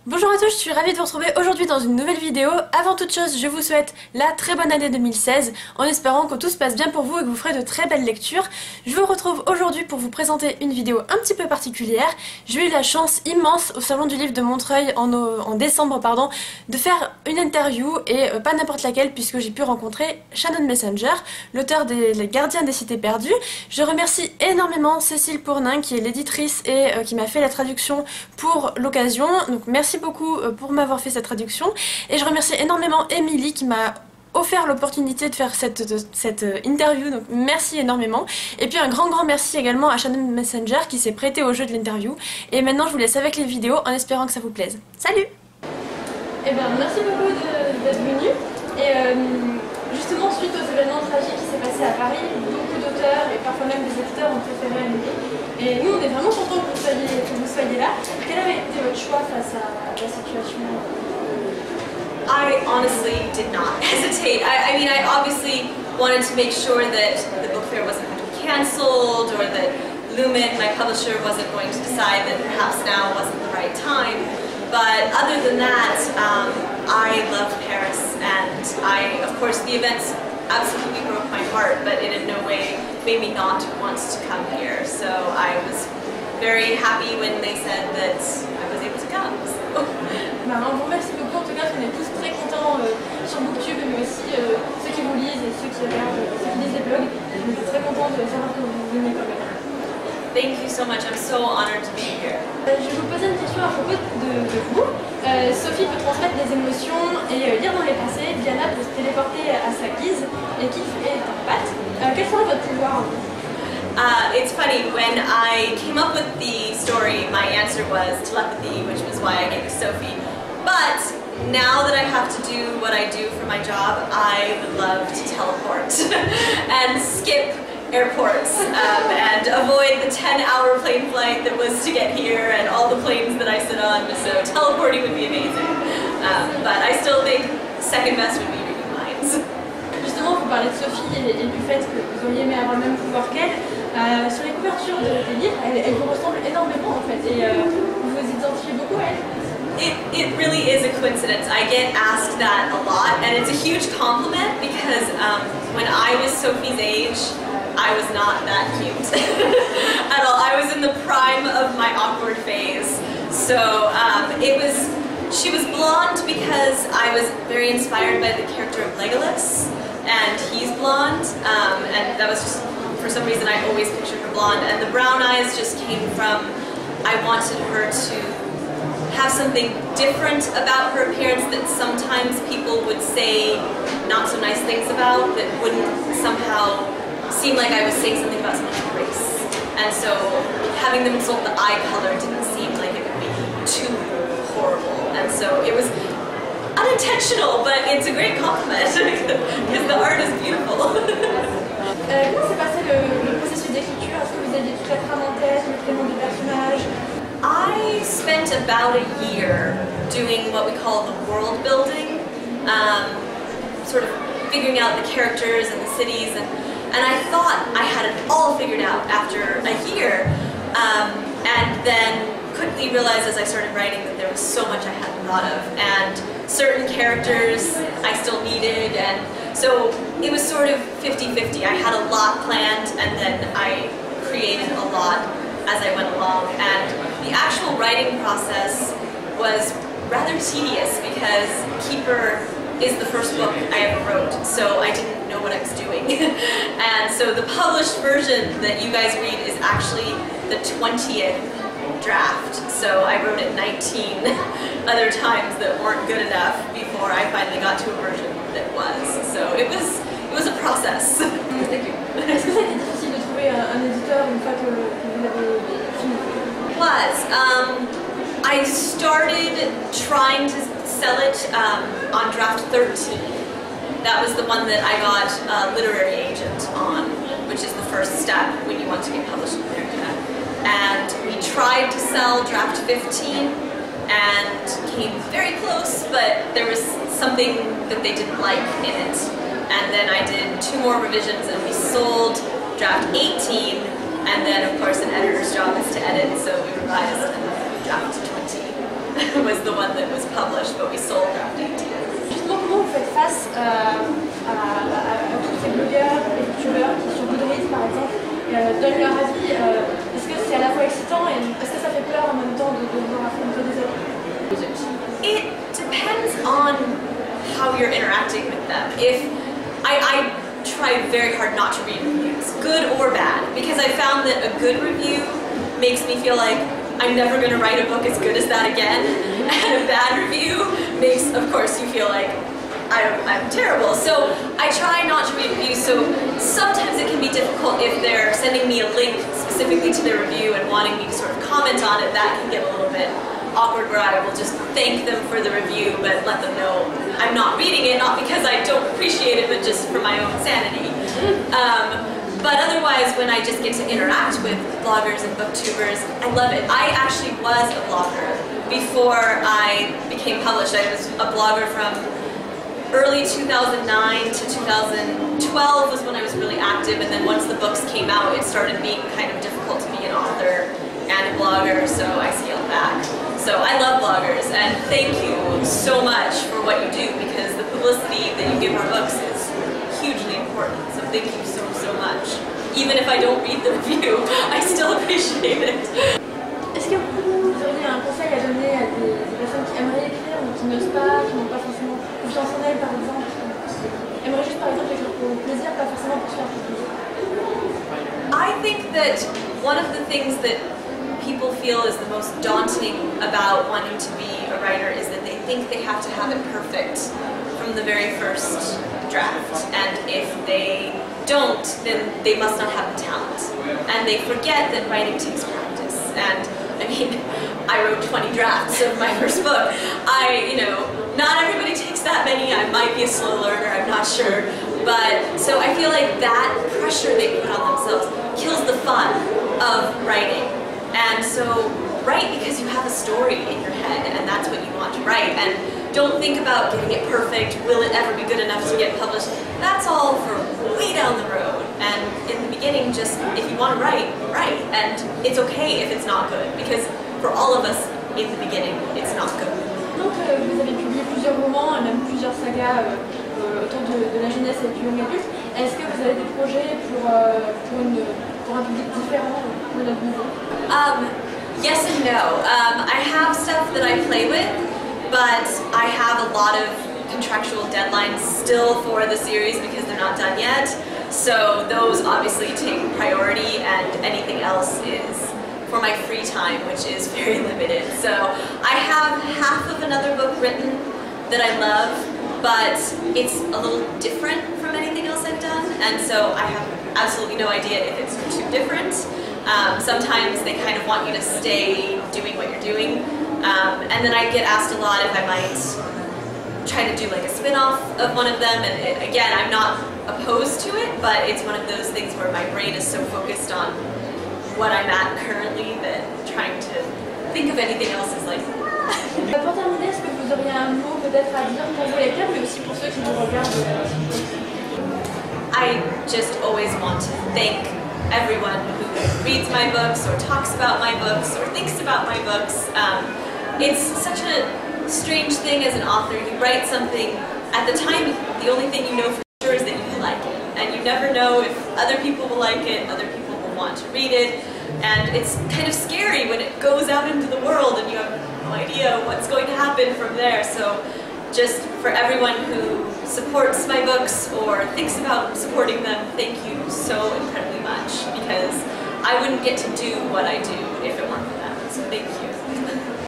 Bonjour à tous, je suis ravie de vous retrouver aujourd'hui dans une nouvelle vidéo. Avant toute chose, je vous souhaite la très bonne année 2016 en espérant que tout se passe bien pour vous et que vous ferez de très belles lectures. Je vous retrouve aujourd'hui pour vous présenter une vidéo un petit peu particulière. J'ai eu la chance immense au Salon du Livre de Montreuil en décembre de faire une interview et pas n'importe laquelle puisque j'ai pu rencontrer Shannon Messenger, l'auteur des Gardiens des cités perdues. Je remercie énormément Cécile Pournin qui est l'éditrice et qui m'a fait la traduction pour l'occasion. Donc merci beaucoup pour m'avoir fait cette traduction et je remercie énormément Émilie qui m'a offert l'opportunité de faire cette interview, donc merci énormément. Et puis un grand merci également à Shannon Messenger qui s'est prêté au jeu de l'interview. Et maintenant je vous laisse avec les vidéos en espérant que ça vous plaise. Salut! Eh ben merci beaucoup d'être venu. Et justement suite aux événements tragiques qui s'est passé à Paris, beaucoup d'auteurs et parfois même des éditeurs ont préféré annuler. Et nous on est vraiment contents que vous soyez là. Quel avait été votre choix face à la situation? I honestly did not hesitate. I mean, I obviously wanted to make sure that the book fair wasn't going to be cancelled or that Lumen, my publisher, wasn't going to decide that perhaps now wasn't the right time. But other than that, I love Paris, and of course, the events absolutely broke my heart, but it in no way made me not want to come here. So I was very happy when they said that I was able to come. So. On vous remercie beaucoup, en tout cas, on est tous très contents sur Booktube, mais aussi ceux qui vous lisent et ceux qui regardent, ceux qui lisent les blogs. Je suis très contente de savoir que vous venez quand même. Thank you so much, I'm so honored to be here. Je vais vous poser une question à propos de vous. Sophie peut transmettre des émotions et lire dans les pensées. Diana peut se téléporter à sa guise et Kif est en pâte. Quel serait votre pouvoir? It's funny, when I came up with the story, my answer was telepathy, which was why I gave it to Sophie. But now that I have to do what I do for my job, I would love to teleport and skip airports and avoid the 10-hour plane flight that was to get here and all the planes that I sit on, so teleporting would be amazing. But I still think second best would be reading minds. Justement, vous parlez de Sophie et du fait que vous auriez aimé avoir le même pouvoir qu'elle. Sur les couvertures des livres, elle vous ressemble énormément en fait et vous vous identifiez beaucoup à elle. It really is a coincidence. I get asked that a lot, and it's a huge compliment because when I was Sophie's age, I was not that cute at all. I was in the prime of my awkward phase. So she was blonde because I was very inspired by the character of Legolas, and he's blonde, and that was just, for some reason I always pictured her blonde, and the brown eyes just came from, I wanted her to have something different about her appearance that sometimes people would say not so nice things about, that wouldn't somehow seem like I was saying something about someone's race. And so having them insult the eye color didn't seem like it would be too horrible. And so it was unintentional, but it's a great compliment because the art is beautiful. Comment s'est passé le processus d'écriture? Est-ce que vous aviez toute la trame en tête, le prénom du personnage? I spent about a year doing what we call the world building, sort of figuring out the characters and the cities, and I thought I had it all figured out after a year, and then quickly realized as I started writing that there was so much I hadn't thought of, and certain characters I still needed, and so it was sort of 50-50. I had a lot planned, and then I created a lot as I went along, and the actual writing process was rather tedious because Keeper is the first book I ever wrote, so I didn't know what I was doing. And so the published version that you guys read is actually the 20th draft, so I wrote it 19 other times that weren't good enough before I finally got to a version that was. So it was a process. Thank you. Est-ce que ça a été difficile de trouver un éditeur une fois que vous l'avez fini? It was. I started trying to sell it on draft 13. That was the one that I got a literary agent on, which is the first step when you want to get published in America. And we tried to sell draft 15 and came very close, but there was something that they didn't like in it. And then I did 2 more revisions and we sold draft 18, and then of course an editor's job is to edit, so we revised draft 20. was the one that was published, but we sold draft 18. Justement, comment vous faites face à tous ces blogueurs et youtubeurs qui, sur Goodreads par exemple, donnent leur avis? Est-ce que c'est à la fois excitant et est-ce que ça fait peur en même temps de devoir affronter des autres? It depends on how you're interacting with them. If I try very hard not to read reviews, good or bad, because I found that a good review makes me feel like I'm never going to write a book as good as that again, and a bad review makes, of course, you feel like I'm terrible. So I try not to read reviews, so sometimes it can be difficult if they're sending me a link specifically to their review and wanting me to sort of comment on it. That can get a little bit awkward, where I will just thank them for the review but let them know I'm not reading it, not because I don't appreciate it, but just for my own sanity. But otherwise, when I just get to interact with bloggers and booktubers, I love it. I actually was a blogger before I became published. I was a blogger from early 2009 to 2012 was when I was really active, and then once the books came out, it started being kind of difficult to be an author and a blogger, so I scaled back. So I love bloggers, and thank you so much for what you do, because the publicity that you give our books is hugely important, so thank you so much. Even if I don't read the review, I still appreciate it. Est-ce que vous auriez un conseil à donner à des personnes qui aimeraient écrire, mais qui n'osent pas, qui n'ont pas forcément confiance en elles, par exemple, qui aimeraient juste par exemple écrire pour le plaisir, pas forcément pour se faire plaisir? I think that one of the things that people feel is the most daunting about wanting to be a writer is that they think they have to have it perfect from the very first draft, and if they don't, then they must not have the talent. And they forget that writing takes practice. And I mean, I wrote 20 drafts of my first book. Not everybody takes that many. I might be a slow learner, I'm not sure. But, so I feel like that pressure they put on themselves kills the fun of writing. And so, write because you have a story in your head, and that's what you want to write. And don't think about getting it perfect, will it ever be good enough to get published? That's all for way down the road. And in the beginning, just, if you want to write, write. And it's okay if it's not good, because for all of us, in the beginning, it's not good. Donc vous avez publié plusieurs romans et même plusieurs sagas autour de la jeunesse et du young adulte. Est-ce que vous avez des projets pour un public différent pour notre niveau? Yes and no. I have stuff that I play with, but I have a lot of contractual deadlines still for the series because they're not done yet. So those obviously take priority, and anything else is for my free time, which is very limited. So I have half of another book written that I love, but it's a little different from anything else I've done, and so I have absolutely no idea if it's too different. Sometimes they kind of want you to stay doing what you're doing, and then I get asked a lot if I might try to do like a spin-off of one of them, and again, I'm not opposed to it, but it's one of those things where my brain is so focused on what I'm at currently that trying to think of anything else is like... Pour terminer, est-ce que vous auriez un mot peut-être à dire pour vos lecteurs, mais aussi pour ceux qui vous regardent? I just always want to thank everyone who reads my books or talks about my books or thinks about my books. It's such a strange thing as an author. You write something, at the time the only thing you know for sure is that you like it, and you never know if other people will like it, other people will want to read it, and it's kind of scary when it goes out into the world and you have no idea what's going to happen from there. So just for everyone who supports my books or thinks about supporting them, thank you so incredibly much, because I wouldn't get to do what I do if it weren't for them, so thank you.